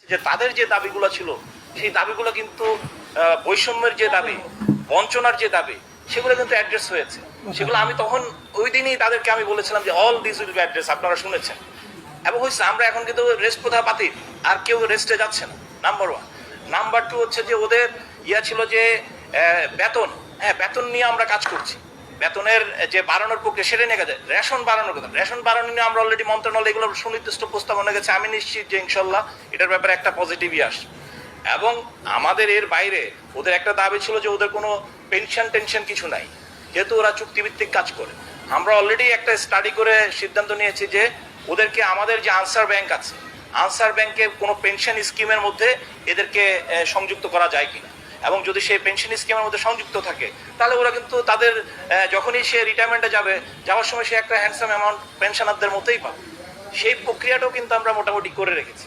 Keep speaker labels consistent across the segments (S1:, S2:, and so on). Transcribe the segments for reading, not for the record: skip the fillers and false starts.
S1: যে তাদের যে দাবিগুলো ছিল সেই দাবিগুলো কিন্তু বৈষম্যের যে দাবি, বঞ্চনার যে দাবি, সেগুলো কিন্তু অ্যাড্রেস হয়েছে। সেগুলো আমি তখন ওই দিনই তাদেরকে আমি বলেছিলাম যে all this will be address, আপনারা শুনেছেন। এবং হচ্ছে আমরা এখন কিন্তু রেস্ট প্রথা বাতিল, আর কেউ রেস্টে যাচ্ছে না, নাম্বার ওয়ান। নাম্বার টু হচ্ছে যে ওদের ছিল যে বেতন, হ্যাঁ বেতন নিয়ে আমরা কাজ করছি, বেতনের যে বাড়ানোর প্রক্রিয়া সেটা নিয়ে গেছে। রেশন বাড়ানোর কথা, রেশন বাড়ানো নিয়ে আমরা অলরেডি মন্ত্রণালয় এগুলো সুনির্দিষ্ট প্রস্তাবনা গেছে। আমি নিশ্চিত যে ইনশাল্লাহ এটার ব্যাপারে একটা পজিটিভই আসবে। এবং আমাদের এর বাইরে ওদের একটা দাবি ছিল যে ওদের কোনো টেনশন কিছু নাই, যেহেতু ওরা চুক্তিভিত্তিক কাজ করে। আমরা অলরেডি একটা স্টাডি করে সিদ্ধান্ত নিয়েছি যে ওদেরকে আমাদের যে আনসার ব্যাংক আছে, আনসার ব্যাংকের কোনো পেনশন স্কিমের মধ্যে এদেরকে সংযুক্ত করা যায় কিনা, এবং যদি সেই পেনশন স্কিমের মধ্যে সংযুক্ত থাকে তাহলে ওরা কিন্তু তাদের যখনই সে রিটায়ারমেন্টে যাওয়ার সময় সে একটা হ্যান্ডসাম অ্যামাউন্ট পেনশনারদের মতোই পাবে। সেই প্রক্রিয়াটাও কিন্তু আমরা মোটামুটি করে রেখেছি।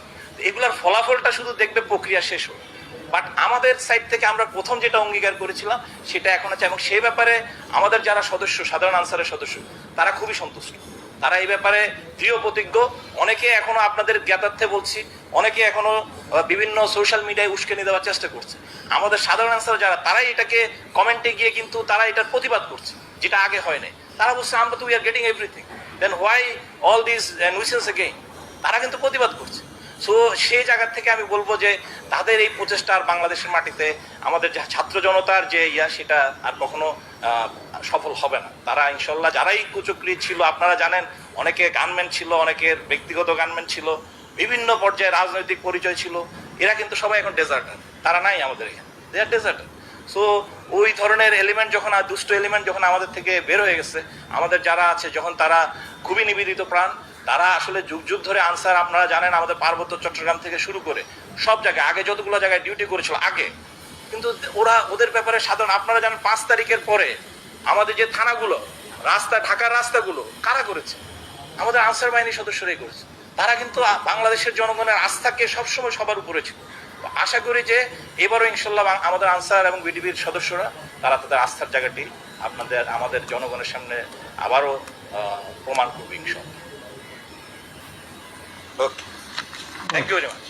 S1: এগুলার ফলাফলটা শুধু দেখবে প্রক্রিয়া শেষ হোক। বাট আমাদের সাইড থেকে আমরা প্রথম যেটা অঙ্গীকার করেছিলাম সেটা এখন আছে, এবং সেই ব্যাপারে আমাদের যারা সদস্য, সাধারণ আনসারের সদস্য, তারা খুবই সন্তুষ্ট। তারা এই ব্যাপারে দৃঢ় প্রতিজ্ঞ। অনেকে এখনো আপনাদের জ্ঞাতার্থে বলছি, অনেকে এখনো বিভিন্ন সোশ্যাল মিডিয়ায় উস্কানি দেওয়ার চেষ্টা করছে। আমাদের সাধারণ আনসার যারা, তারাই এটাকে কমেন্টে গিয়ে কিন্তু তারা এটার প্রতিবাদ করছে, যেটা আগে হয় নাই। তারা বলছে আমরা তো we are getting everything, then why all this nuisance again. তারা কিন্তু প্রতিবাদ করছে। সো সেই জায়গা থেকে আমি বলবো যে তাদের এই প্রচেষ্টা আর বাংলাদেশের মাটিতে আমাদের যে ছাত্র জনতার যে সেটা আর কখনো সফল হবে না। তারা ইনশাল্লাহ, যারাই কুচক্রি ছিল, আপনারা জানেন অনেকে গানম্যান ছিল, অনেকের ব্যক্তিগত গানম্যান ছিল, বিভিন্ন পর্যায়ে রাজনৈতিক পরিচয় ছিল, এরা কিন্তু সবাই এখন ডেজার্টার, তারা নাই আমাদের এখানে, দে আর ডেজার্টার। সো ওই ধরনের এলিমেন্ট যখন, আর দুষ্ট এলিমেন্ট যখন আমাদের থেকে বের হয়ে গেছে, আমাদের যারা আছে যখন তারা খুবই নিবেদিত প্রাণ, তারা আসলে যুগ যুগ ধরে আনসার, আপনারা জানেন আমাদের পার্বত্য চট্টগ্রাম থেকে শুরু করে সব জায়গায়, আগে যতগুলো জায়গায় ডিউটি করেছিল আগে, কিন্তু ওদের ব্যাপারে সাধারণ, আপনারা জানেন 5 তারিখের পরে আমাদের যে থানাগুলো, ঢাকার রাস্তাগুলো কারা করেছে? আমাদের আনসার বাহিনীর সদস্যরাই করেছে। তারা কিন্তু বাংলাদেশের জনগণের আস্থাকে সবসময় সবার উপরে ছিল। আশা করি যে এবারও ইনশাল্লাহ আমাদের আনসার এবং বিডিবির সদস্যরা তারা তাদের আস্থার জায়গাটি আমাদের জনগণের সামনে আবারও প্রমাণ করবে ইনশাল্লাহ।
S2: ওকে,
S1: থ্যাংক ইউ ভেরি মাচ।